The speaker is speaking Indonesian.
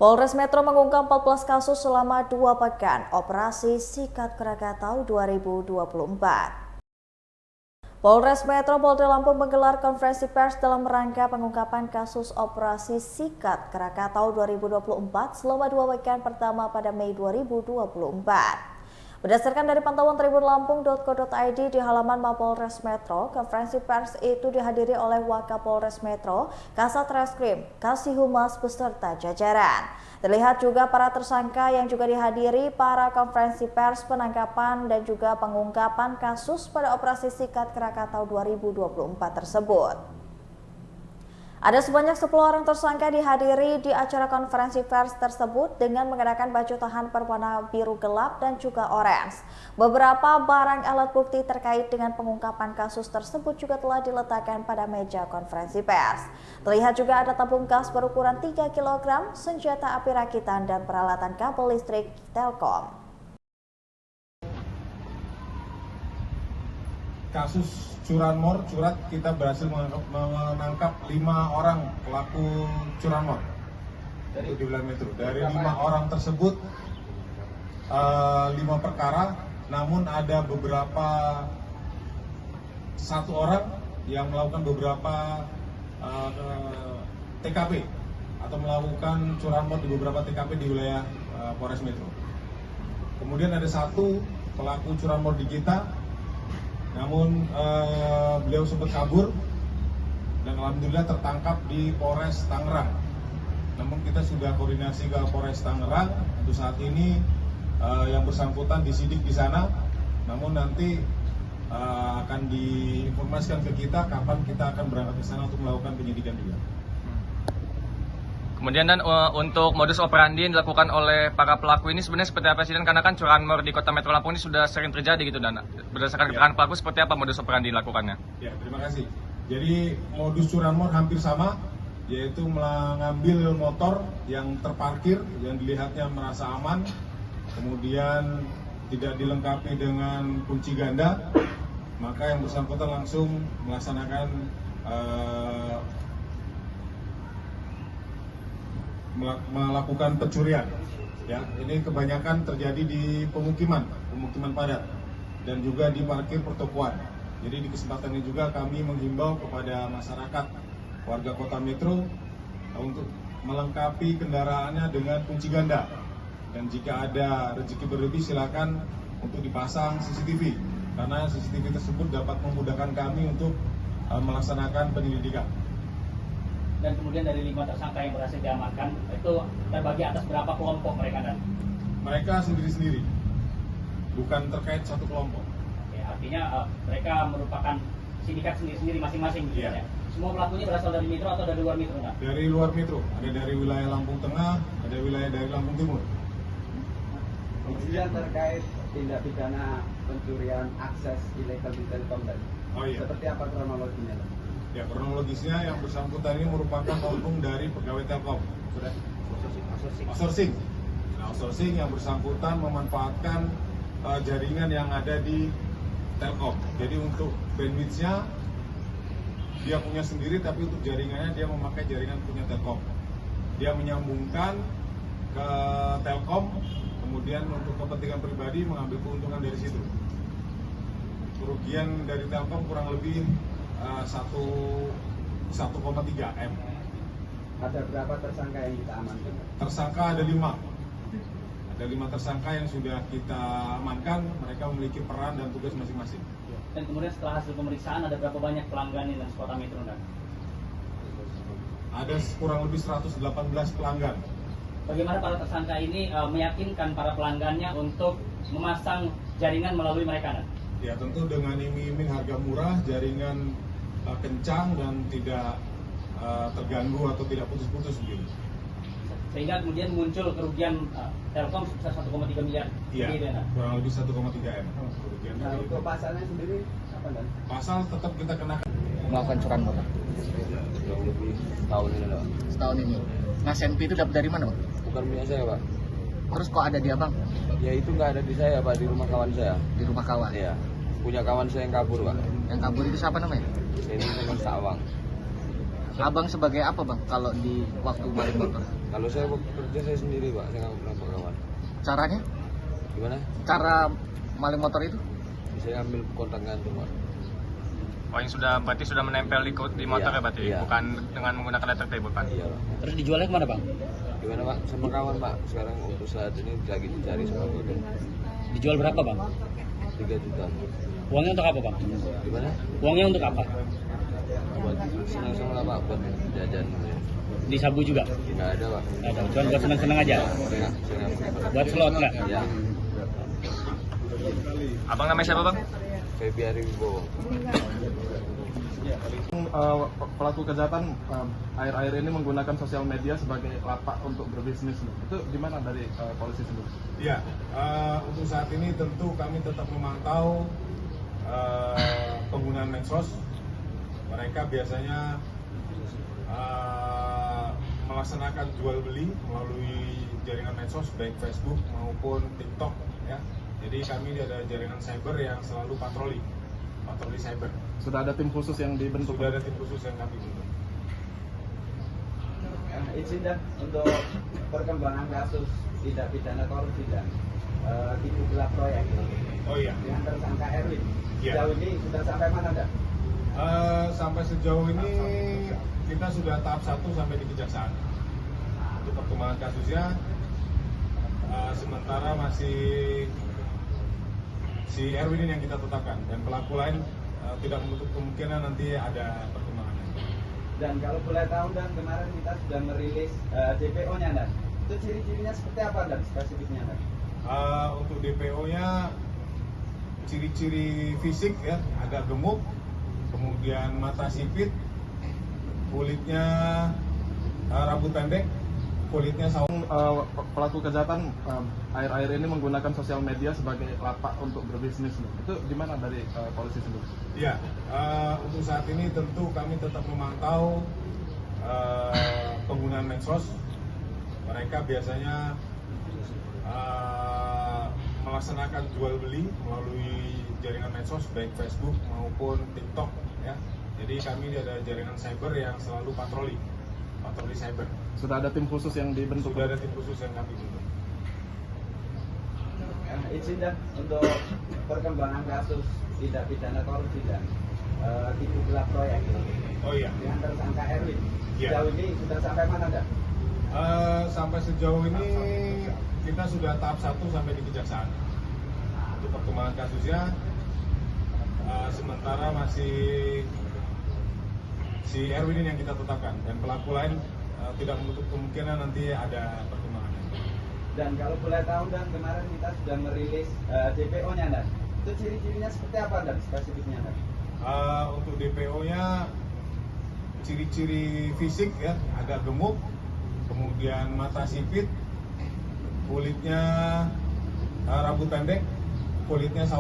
Polres Metro mengungkap 14 kasus selama 2 pekan Operasi Sikat Krakatau 2024. Polres Metro Polda Lampung menggelar konferensi pers dalam rangka pengungkapan kasus Operasi Sikat Krakatau 2024 selama 2 pekan pertama pada Mei 2024. Berdasarkan dari pantauan tribunlampung.co.id di halaman Mapolres Metro, konferensi pers itu dihadiri oleh Wakapolres Metro, Kasat Reskrim, Kasihumas beserta jajaran. Terlihat juga para tersangka yang juga dihadiri para konferensi pers penangkapan dan juga pengungkapan kasus pada Operasi Sikat Krakatau 2024 tersebut. Ada sebanyak 10 orang tersangka dihadiri di acara konferensi pers tersebut dengan mengenakan baju tahan berwarna biru gelap dan juga orange. Beberapa barang alat bukti terkait dengan pengungkapan kasus tersebut juga telah diletakkan pada meja konferensi pers. Terlihat juga ada tabung gas berukuran 3 kg, senjata api rakitan dan peralatan kabel listrik Telkom. Kasus curanmor, kita berhasil menangkap 5 orang pelaku curanmor di wilayah Metro. Dari 5 orang tersebut 5 perkara, namun ada beberapa 1 orang yang melakukan beberapa TKP atau melakukan curanmor di beberapa TKP di wilayah Polres Metro. Kemudian ada 1 pelaku curanmor di kita, namun beliau sempat kabur dan alhamdulillah tertangkap di Polres Tangerang. Namun kita sudah koordinasi ke Polres Tangerang. Untuk saat ini yang bersangkutan disidik di sana. Namun nanti akan diinformasikan ke kita kapan kita akan berangkat ke sana untuk melakukan penyidikan juga. Kemudian dan untuk modus operandi yang dilakukan oleh para pelaku ini sebenarnya seperti apa sih? Dan karena kan curanmor di Kota Metro Lampung ini sudah sering terjadi gitu, dan berdasarkan keterangan pelaku seperti apa modus operandi dilakukannya? Ya, terima kasih. Jadi modus curanmor hampir sama, yaitu mengambil motor yang terparkir yang dilihatnya merasa aman, kemudian tidak dilengkapi dengan kunci ganda, maka yang bersangkutan langsung melaksanakan melakukan pencurian. Ya, ini kebanyakan terjadi di pemukiman padat dan juga di parkir pertokoan. Jadi di kesempatan ini juga kami menghimbau kepada masyarakat warga Kota Metro untuk melengkapi kendaraannya dengan kunci ganda. Dan jika ada rezeki berlebih silakan untuk dipasang CCTV, karena CCTV tersebut dapat memudahkan kami untuk melaksanakan penyelidikan. Dan kemudian dari 5 tersangka yang berhasil diamankan itu terbagi atas berapa kelompok mereka dan? Mereka sendiri-sendiri, bukan terkait satu kelompok. Ya, artinya mereka merupakan sindikat sendiri-sendiri masing-masing gitu ya. Semua pelakunya berasal dari Metro atau dari luar Metro enggak? Dari luar Metro, ada dari wilayah Lampung Tengah, ada wilayah dari Lampung Timur. Kemudian terkait tindak pidana pencurian akses ilegal di Telkom tadi. Oh iya. Seperti apa kronologinya? Ya, kronologisnya yang bersangkutan ini merupakan oknum dari pegawai Telkom. Sudah? Outsourcing. Nah, outsourcing yang bersangkutan memanfaatkan jaringan yang ada di Telkom. Jadi untuk bandwidth-nya dia punya sendiri, tapi untuk jaringannya dia memakai jaringan punya Telkom. Dia menyambungkan ke Telkom, kemudian untuk kepentingan pribadi mengambil keuntungan dari situ. Kerugian dari Telkom kurang lebih 1,3 M. Ada berapa tersangka yang kita amankan? Tersangka ada 5. Ada 5 tersangka yang sudah kita amankan. Mereka memiliki peran dan tugas masing-masing. Dan kemudian setelah hasil pemeriksaan ada berapa banyak pelanggan yang Kota Metro dan? Ada kurang lebih 118 pelanggan. Bagaimana para tersangka ini meyakinkan para pelanggannya untuk memasang jaringan melalui mereka dan? Ya, tentu dengan iming-iming harga murah, jaringan kencang dan tidak terganggu atau tidak putus-putus begitu. Sehingga kemudian muncul kerugian Telkom sebesar 1,3 miliar. Iya, kurang lebih 1,3 M. Kerugian Nah, dari itu. untuk pasalnya sendiri apa dan? Pasal tetap kita kenakan. Melakukan curanmor Tahun ini loh. setahun ini. Nah, senpi itu dapat dari mana, Bang? Bukan punya saya, Pak. Terus kok ada di Abang? Ya itu nggak ada di saya, Pak, di rumah kawan saya. Di rumah kawan. Iya. Punya kawan saya yang kabur, Pak. Yang kabur itu siapa namanya? Ini teman Sawang. Abang sebagai apa bang kalau di waktu balik motor? Kalau saya kerja saya sendiri pak, saya nggak pernah bawa kawan. Caranya? Gimana? Cara maling motor itu? Saya ambil kontak gantung pak. Oh, yang berarti sudah menempel di motor Iya, ya berarti? iya. Bukan dengan menggunakan letter T, bukan? Iya pak. Terus dijualnya kemana bang? Gimana pak? Sama kawan pak. Sekarang untuk saat ini lagi dicari sama itu. Dijual berapa bang? 3 juta. Uangnya untuk apa bang? Gimana? Uangnya untuk apa? Buat senang-senang lah pak, buat jajan. Di sabu juga? Nggak ada pak. Ada, cuma buat senang-senang aja. Senang. Buat slot nggak? Ya. Abang namanya siapa bang? Februari Wibowo. Pelaku kejahatan akhir-akhir ini menggunakan sosial media sebagai lapak untuk berbisnis. Itu gimana dari polisi sendiri? Ya, untuk saat ini tentu kami tetap memantau penggunaan medsos. Mereka biasanya melaksanakan jual beli melalui jaringan medsos baik Facebook maupun TikTok ya. Jadi kami ada jaringan cyber yang selalu patroli cyber. Sudah ada tim khusus yang dibentuk? Sudah ada tim khusus yang kami bentuk. Izin dan untuk perkembangan kasus tindak pidana korupsi dan tipu gelap proyek Oh iya. yang tersangka Erwin. Iya. Sejauh ini sudah sampai mana dah? Sampai sejauh ini kita sudah tahap 1 sampai di kejaksaan. Untuk perkembangan kasusnya sementara masih si Erwin ini yang kita tetapkan dan pelaku lain tidak menutup kemungkinan nanti ada perkembangannya. Dan kalau boleh tahu dan kemarin kita sudah merilis DPO-nya dan itu ciri-cirinya seperti apa dan spesifiknya dan? Untuk DPO-nya ciri-ciri fisik ya agak gemuk, kemudian mata sipit, kulitnya rambut pendek, kulitnya saung. Pelaku kejahatan akhir-akhir ini menggunakan sosial media sebagai lapak untuk berbisnis. Itu gimana dari polisi sendiri? Ya, untuk saat ini tentu kami tetap memantau penggunaan medsos. Mereka biasanya melaksanakan jual beli melalui jaringan medsos baik Facebook maupun TikTok ya. Jadi kami ada jaringan cyber yang selalu patroli cyber. Sudah ada tim khusus yang dibentuk? Sudah ada tim khusus yang kami bentuk. Izin dan untuk perkembangan kasus tindak pidana korupsi dan tipu gelap proyek Oh iya. yang tersangka Erwin. Iya. Sejauh ini sudah sampai mana dah? Sampai sejauh ini kita sudah tahap 1 sampai di kejaksaan. Untuk perkembangan kasusnya sementara masih si Erwin ini yang kita tetapkan dan pelaku lain tidak menutup kemungkinan nanti ada perkembangannya. Dan kalau boleh tahu dan kemarin kita sudah merilis DPO-nya dan itu ciri-cirinya seperti apa dan spesifiknya dan? Untuk DPO-nya ciri-ciri fisik ya agak gemuk, kemudian mata sipit, kulitnya rambut pendek, kulitnya saung.